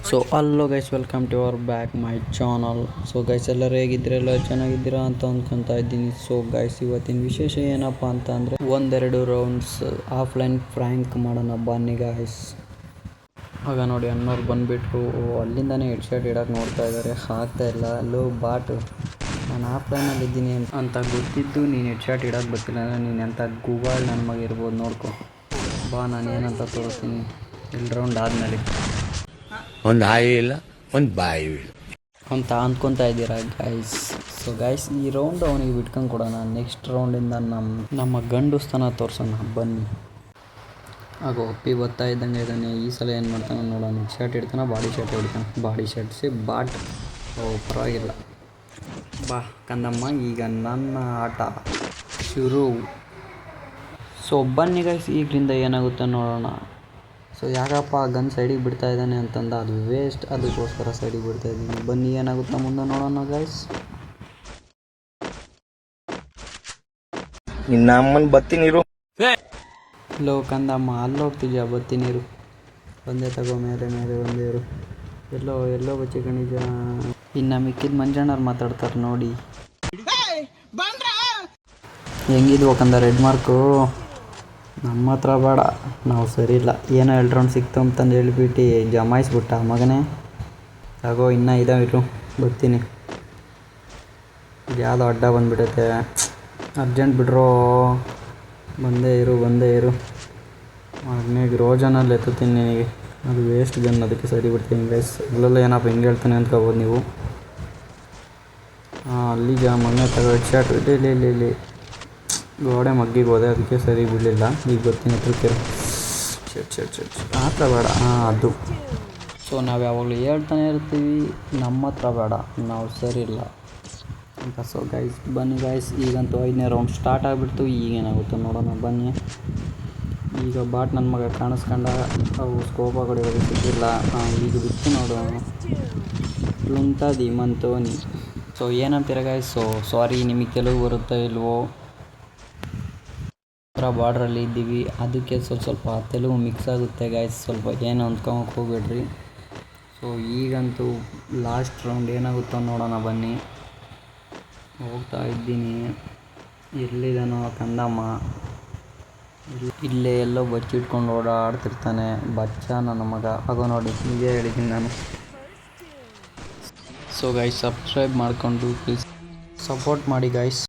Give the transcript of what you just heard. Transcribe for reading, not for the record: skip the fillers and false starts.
So hello guys, welcome to our back my channel. So guys, ಎಲ್ಲರೂ ಹೇಗಿದ್ದೀರಾ? ಎಲ್ಲ ಚೆನ್ನಾಗಿದ್ದೀರಾ ಅಂತ ಅಂದ್ಕೊತಾ ಇದ್ದೀನಿ. ಸೊ ಗೈಸ್, ಇವತ್ತಿನ ವಿಶೇಷ ಏನಪ್ಪ ಅಂತ ಅಂದರೆ ಒಂದೆರಡು ರೌಂಡ್ಸ್ ಆಫ್ಲೈನ್ ಫ್ರ್ಯಾಂಕ್ ಮಾಡೋಣ ಬನ್ನಿ ಗೈಸ್. ಆಗ ನೋಡಿ ಅಣ್ಣವ್ರು ಬಂದುಬಿಟ್ರು. ಅಲ್ಲಿಂದನೇ ಹೆಡ್ ಶಾಟ್ ಇಡೋಕೆ ನೋಡ್ತಾ ಇದ್ದಾರೆ, ಆಗ್ತಾ ಇಲ್ಲ. ಲೋ ಬಾಟು, ನಾನು ಆಫ್ಲೈನಲ್ಲಿ ಇದ್ದೀನಿ ಅಂತ ಗೊತ್ತಿದ್ದು ನೀನು ಹೆಡ್ ಶಾಟ್ ಇಡೋಕೆ ಬರ್ತಿಲ್ಲ. ನೀನು ಎಂಥ ಗೂಗಲ್ ನನ್ನ ಮಗ ಇರ್ಬೋದು, ನೋಡ್ಕೊ ಬಾ, ನಾನು ಏನಂತ ತೋರಿಸ್ತೀನಿ 2 ರೌಂಡ್ ಆದಮೇಲೆ. ಒಂದು ಆಯಿ ಇಲ್ಲ, ಒಂದು ಬಾಯಿ ಇಲ್ಲ ಅಂತ ಅಂದ್ಕೊತಾ ಇದ್ದೀರಾ ಗೈಸ್. ಸೊ ಗೈಸ್, ಈ ರೌಂಡ್ ಅವನಿಗೆ ಬಿಟ್ಕೊಂಡು ಕೊಡೋಣ. ನೆಕ್ಸ್ಟ್ ರೌಂಡಿಂದ ನಮ್ಮ ಗಂಡುಸ್ತನ ತೋರಿಸೋಣ ಬನ್ನಿ. ಆಗ ಒಪ್ಪಿ ಬರ್ತಾ ಇದ್ದಂಗೆ ಇದ್ದಾನೆ. ಈ ಸಲ ಏನು ಮಾಡ್ತಾನೆ ನೋಡೋಣ. ನೆಕ್ಸ್ಟ್ ಶಾಟ್ ಇಡ್ತಾನೆ, ಬಾಡಿ ಶಾಟ್ ಹೊಡಿತಾನೆ. ಬಾಡಿ ಶಾಟ್ ಬಾಟ್. ಪರವಾಗಿಲ್ಲ. ಬಾ ಕಂದಮ್ಮ, ಈಗ ನನ್ನ ಆಟ ಶುರು. ಸೊ ಬನ್ನಿ ಗೈಸ್, ಈಗಲಿಂದ ಏನಾಗುತ್ತೆ ನೋಡೋಣ. ಸೊ ಯಾಕಪ್ಪ ಗನ್ ಸೈಡಿಗೆ ಬಿಡ್ತಾ ಇದ್ದಾನೆ ಅಂತಂದ, ಅದು ವೇಸ್ಟ್, ಅದಕ್ಕೋಸ್ಕರ ಸೈಡಿಗೆ ಬಿಡ್ತಾ ಇದ್ದೀನಿ. ಬನ್ನಿ ಏನಾಗುತ್ತೆ ಮುಂದೆ ನೋಡೋಣ ಗೈಸ್. ನಿನ್ನ ಅಮ್ಮನ ಬತ್ತಿ ನೀರು. ಲೋ ಕಂದಮ್ಮ, ಅಲ್ಲಿ ಹೋಗ್ತಿದ್ಯಾ? ಬತ್ತಿ ನೀರು ಒಂದೇ ತಗೋ, ಮೇಲೆ ಮೇಲೆ ಒಂದೇ ಇರು. ಎಲ್ಲೋ ಬಚ್ಚಿ ಕಣಿಜ. ಇನ್ನು ಮಿಕ್ಕಿದ ಮಂಜಣ್ಣವ್ರು ಮಾತಾಡ್ತಾರೆ ನೋಡಿ. ಹೆಂಗಿದ್ವು ಕಂದ ರೆಡ್ ಮಾರ್ಕು? ನಮ್ಮ ಹತ್ರ ಬೇಡ, ನಾವು ಸರಿ ಇಲ್ಲ. ಏನೋ 2 ರೌಂಡ್ ಸಿಕ್ತು ಅಂತಂದು ಹೇಳ್ಬಿಟ್ಟು ಜಮಾಯಿಸ್ಬಿಟ್ಟ ಮಗನೇ. ತಗೋ, ಇನ್ನೂ ಇದಾವಿರು, ಬರ್ತೀನಿ. ಇದು ಯಾವುದೋ ಅಡ್ಡ ಬಂದುಬಿಟ್ಟೈತೆ, ಅರ್ಜೆಂಟ್ ಬಿಡ್ರೋ. ಬಂದೇ ಇರು ಮಗನಿಗೆ ರೋಜನಲ್ಲಿ ಎತ್ತುತ್ತೀನಿ ನಿನಗೆ. ಅದು ವೇಸ್ಟ್ ಗನ್, ಅದಕ್ಕೆ ಸರಿ ಬಿಡ್ತೀನಿ ಗೈಸ್. ಇಲ್ಲೆಲ್ಲ ಏನಪ್ಪ ಹಿಂಗೆ ಹೇಳ್ತಾನೆ ಅಂದ್ಕೋಬೋದು ನೀವು. ಅಲ್ಲಿ ಮಗನೇ ತಗೋ ಹೆಡ್ ಶಾಟ್. ಇಲ್ಲಿ ಗೋಡೆ ಮಗ್ಗಿಗೆ ಹೋದೆ, ಅದಕ್ಕೆ ಸರಿ ಬಿಡಲಿಲ್ಲ. ಈಗ ಬರ್ತೀನಿ ಹತ್ರಕ್ಕೆ. ಶೆಟ್ ಹತ್ರ ಬೇಡ. ಅದು. ಸೊ ನಾವು ಯಾವಾಗಲೂ ಹೇಳ್ತಾನೆ ಇರ್ತೀವಿ, ನಮ್ಮ ಹತ್ರ ಬೇಡ, ನಾವು ಸರಿ ಇಲ್ಲ ಅಂತ. ಸೊ ಗೈಸ್ ಬನ್ನಿ ಗೈಸ್, ಈಗಂತೂ 5ನೇ ರೌಂಡ್ ಸ್ಟಾರ್ಟ್ ಆಗಿಬಿಡ್ತು. ಈಗೇನಾಗುತ್ತೆ ನೋಡೋಣ ಬನ್ನಿ. ಈಗ ಬಾಟ್ ನನ್ನ ಮಗ ಕಾಣಿಸ್ಕೊಂಡ, ಅವು ಸ್ಕೋಪ್ ಹೊಡೆಯೋದು ಸಿಕ್ಕಿಲ್ಲ. ಈಗ ಬಿಟ್ಟು ನೋಡೋಣ. ಲುಂಟದಿ ಮಂತೋನಿ. ಸೊ ಏನಂತೀರ ಗೈಸ್? ಸೊ ಸಾರಿ, ನಿಮಗೆ ಕೆಲವು ಬರುತ್ತಾ ಇಲ್ವೋ? ಬಾರ್ಡ್ರಲ್ಲಿ ಇದ್ದೀವಿ, ಅದಕ್ಕೆ ಸ್ವಲ್ಪ ತೆಲುಗು ಮಿಕ್ಸ್ ಆಗುತ್ತೆ ಗೈಸ್. ಸ್ವಲ್ಪ ಏನು ಅಂದ್ಕೊಳಕ್ಕೆ ಹೋಗ್ಬೇಡ್ರಿ. ಸೊ ಈಗಂತೂ ಲಾಸ್ಟ್ ರೌಂಡ್ ಏನಾಗುತ್ತೋ ನೋಡೋಣ ಬನ್ನಿ. ಹೋಗ್ತಾ ಇದ್ದೀನಿ. ಎಲ್ಲಿದ್ದಾನೋ ಕಂದಮ್ಮ? ಇಲ್ಲೇ ಎಲ್ಲೋ ಬಚ್ಚಿಟ್ಕೊಂಡು ಓಡಾಡ್ತಿರ್ತಾನೆ ಬಚ್ಚ ನನ್ನ ಮಗ. ಆಗೋ ನೋಡಿ, ಹೀಗೆ ಹೇಳಿದ್ದೀನಿ ನಾನು. ಸೊ ಗೈಸ್, ಸಬ್ಸ್ಕ್ರೈಬ್ ಮಾಡಿಕೊಂಡು ಪ್ಲೀಸ್ ಸಪೋರ್ಟ್ ಮಾಡಿ ಗೈಸ್.